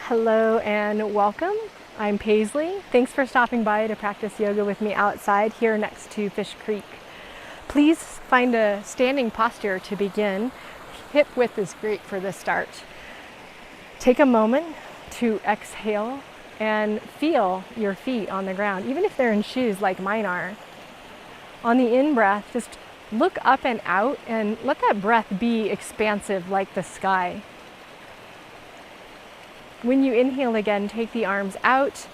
Hello and welcome. I'm Paisley. Thanks for stopping by to practice yoga with me outside here next to Fish Creek. Please find a standing posture to begin. Hip width is great for this start. Take a moment to exhale and feel your feet on the ground, even if they're in shoes like mine are. On the in-breath, just look up and out and let that breath be expansive like the sky. When you inhale again, take the arms out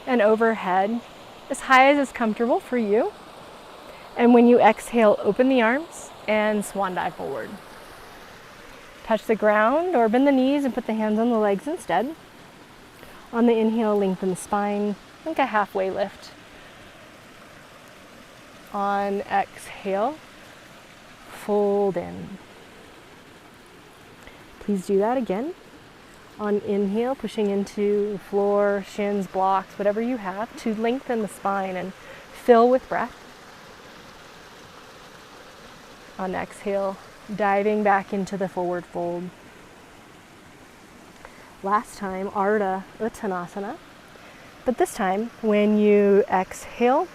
and overhead, as high as is comfortable for you. And when you exhale, open the arms and swan dive forward. Touch the ground or bend the knees and put the hands on the legs instead. On the inhale, lengthen the spine, like a halfway lift. On exhale, fold in. Please do that again. On inhale, pushing into the floor, shins, blocks, whatever you have to lengthen the spine and fill with breath. On exhale, diving back into the forward fold. Last time, Ardha Uttanasana. But this time, when you exhale,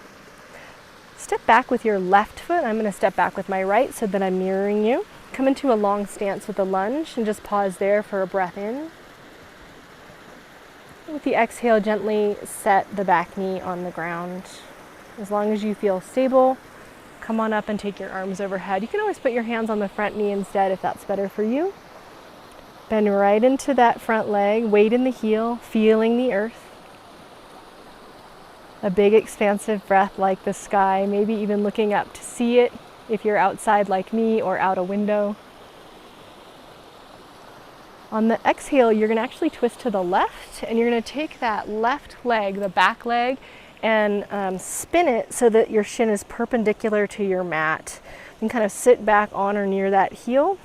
step back with your left foot. I'm going to step back with my right so that I'm mirroring you. Come into a long stance with a lunge and just pause there for a breath in. With the exhale, gently set the back knee on the ground. As long as you feel stable, come on up and take your arms overhead. You can always put your hands on the front knee instead if that's better for you. Bend right into that front leg, weight in the heel, feeling the earth. A big expansive breath like the sky, maybe even looking up to see it if you're outside like me or out a window. On the exhale, you're going to actually twist to the left, and you're going to take that left leg, the back leg, and spin it so that your shin is perpendicular to your mat. And kind of sit back on or near that heel.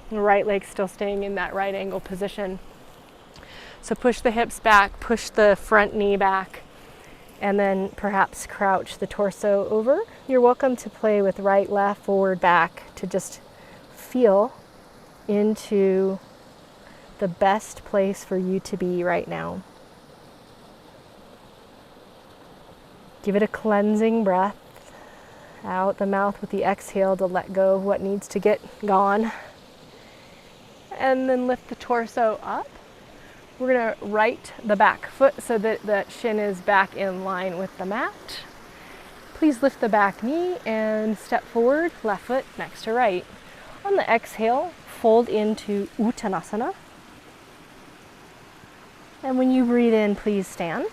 The right leg still staying in that right angle position. So push the hips back, push the front knee back, and then perhaps crouch the torso over. You're welcome to play with right, left, forward, back to just feel into the best place for you to be right now. Give it a cleansing breath out the mouth with the exhale to let go of what needs to get gone. And then lift the torso up. We're going to right the back foot so that the shin is back in line with the mat. Please lift the back knee and step forward, left foot next to right. On the exhale, fold into Uttanasana. And when you breathe in, please stand.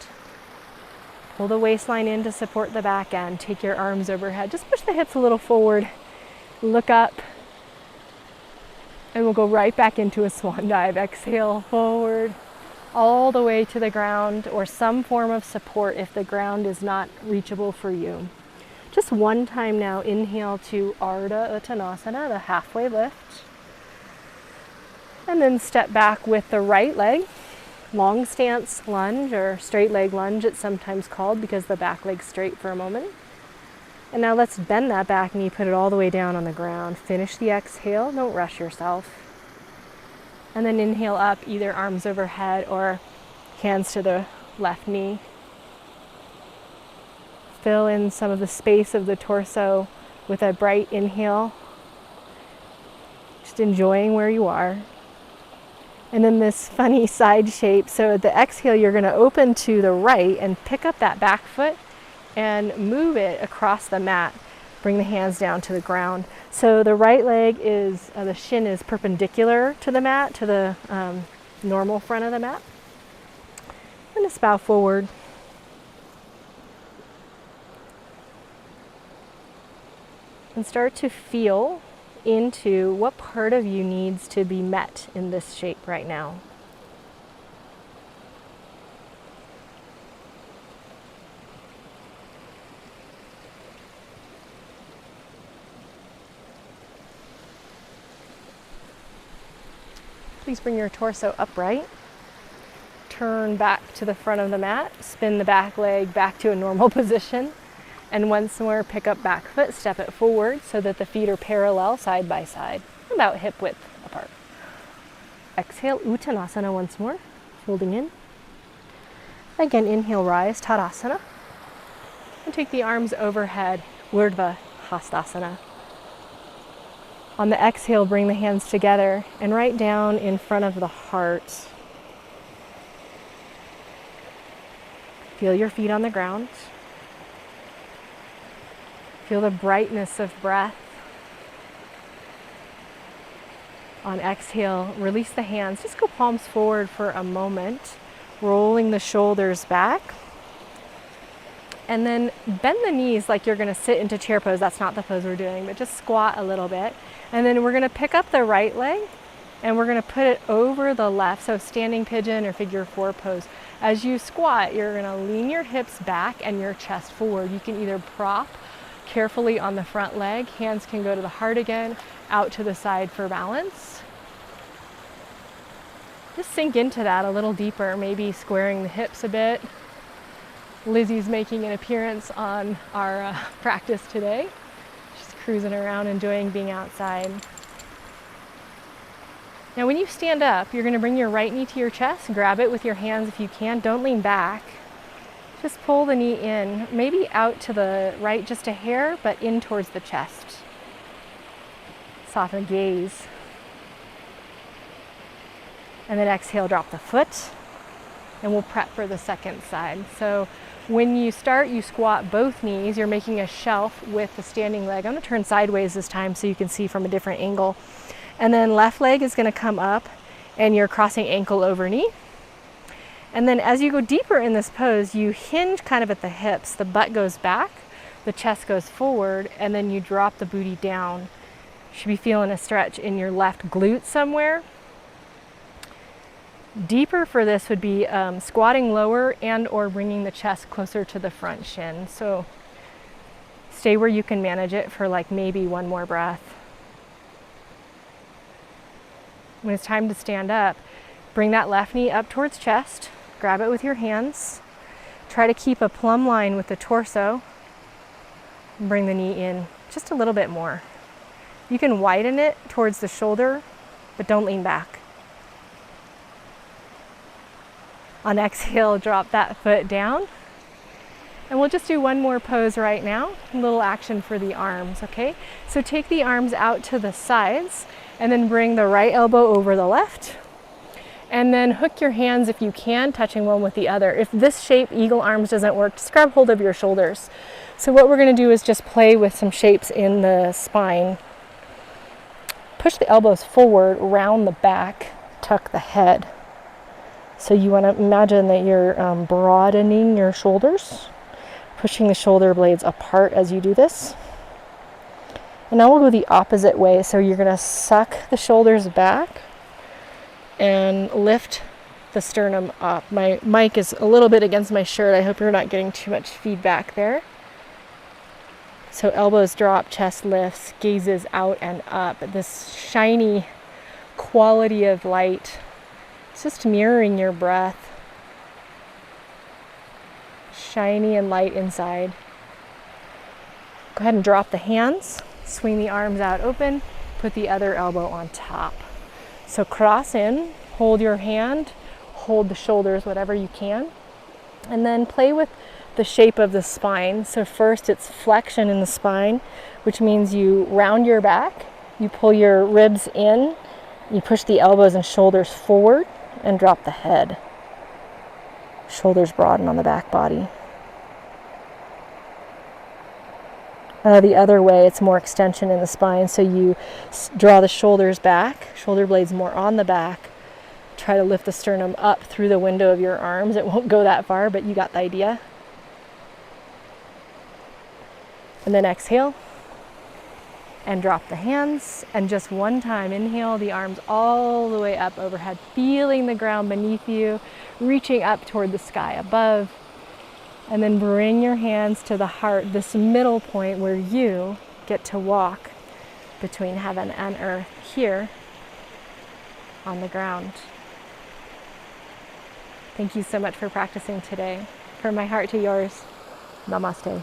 Pull the waistline in to support the back end. Take your arms overhead. Just push the hips a little forward. Look up. And we'll go right back into a swan dive. Exhale, forward, all the way to the ground or some form of support if the ground is not reachable for you. Just one time now, inhale to Ardha Uttanasana, the halfway lift. And then step back with the right leg. Long stance lunge or straight leg lunge it's sometimes called because the back leg's straight for a moment. And now let's bend that back knee, put it all the way down on the ground. Finish the exhale, don't rush yourself. And then inhale up, either arms overhead or hands to the left knee. Fill in some of the space of the torso with a bright inhale. Just enjoying where you are. And then this funny side shape. So at the exhale, you're going to open to the right and pick up that back foot and move it across the mat. Bring the hands down to the ground. So the right leg is, the shin is perpendicular to the mat, to the normal front of the mat. And just bow forward. And start to feel into what part of you needs to be met in this shape right now. Please bring your torso upright. Turn back to the front of the mat. Spin the back leg back to a normal position. And once more, pick up back foot, step it forward so that the feet are parallel side by side, about hip width apart. Exhale, Uttanasana once more, folding in. Again, inhale, rise, Tadasana. And take the arms overhead, Urdhva Hastasana. On the exhale, bring the hands together and right down in front of the heart. Feel your feet on the ground. Feel the brightness of breath. On exhale, release the hands. Just go palms forward for a moment, rolling the shoulders back. And then bend the knees like you're going to sit into chair pose. That's not the pose we're doing, but just squat a little bit. And then we're going to pick up the right leg and we're going to put it over the left. So standing pigeon or figure four pose. As you squat, you're going to lean your hips back and your chest forward. You can either prop carefully on the front leg. Hands can go to the heart again, out to the side for balance. Just sink into that a little deeper, maybe squaring the hips a bit. Lizzie's making an appearance on our practice today. She's cruising around, enjoying being outside. Now when you stand up, you're going to bring your right knee to your chest, grab it with your hands if you can. Don't lean back. Just pull the knee in, maybe out to the right just a hair, but in towards the chest. Soften the gaze. And then exhale, drop the foot. And we'll prep for the second side. So when you start, you squat both knees. You're making a shelf with the standing leg. I'm going to turn sideways this time so you can see from a different angle. And then left leg is going to come up and you're crossing ankle over knee. And then as you go deeper in this pose, you hinge kind of at the hips. The butt goes back, the chest goes forward, and then you drop the booty down. You should be feeling a stretch in your left glute somewhere. Deeper for this would be squatting lower and or bringing the chest closer to the front shin. So stay where you can manage it for like maybe one more breath. When it's time to stand up, bring that left knee up towards chest, grab it with your hands. Try to keep a plumb line with the torso. And bring the knee in just a little bit more. You can widen it towards the shoulder, but don't lean back. On exhale, drop that foot down. And we'll just do one more pose right now. A little action for the arms, okay? So take the arms out to the sides and then bring the right elbow over the left. And then hook your hands if you can, touching one with the other. If this shape, eagle arms, doesn't work, just grab hold of your shoulders. So what we're gonna do is just play with some shapes in the spine. Push the elbows forward, round the back, tuck the head. So you want to imagine that you're broadening your shoulders, pushing the shoulder blades apart as you do this. And now we'll go the opposite way. So you're going to suck the shoulders back and lift the sternum up. My mic is a little bit against my shirt. I hope you're not getting too much feedback there. So elbows drop, chest lifts, gazes out and up. This shiny quality of light. It's just mirroring your breath. Shiny and light inside. Go ahead and drop the hands. Swing the arms out open. Put the other elbow on top. So cross in, hold your hand, hold the shoulders, whatever you can. And then play with the shape of the spine. So first it's flexion in the spine, which means you round your back, you pull your ribs in, you push the elbows and shoulders forward, and drop the head. Shoulders broaden on the back body. The other way, it's more extension in the spine. So you draw the shoulders back, shoulder blades more on the back. Try to lift the sternum up through the window of your arms. It won't go that far, but you got the idea. And then exhale. And drop the hands, and just one time inhale the arms all the way up overhead, feeling the ground beneath you, reaching up toward the sky above, and then bring your hands to the heart, this middle point where you get to walk between heaven and earth here on the ground. Thank you so much for practicing today. From my heart to yours, namaste.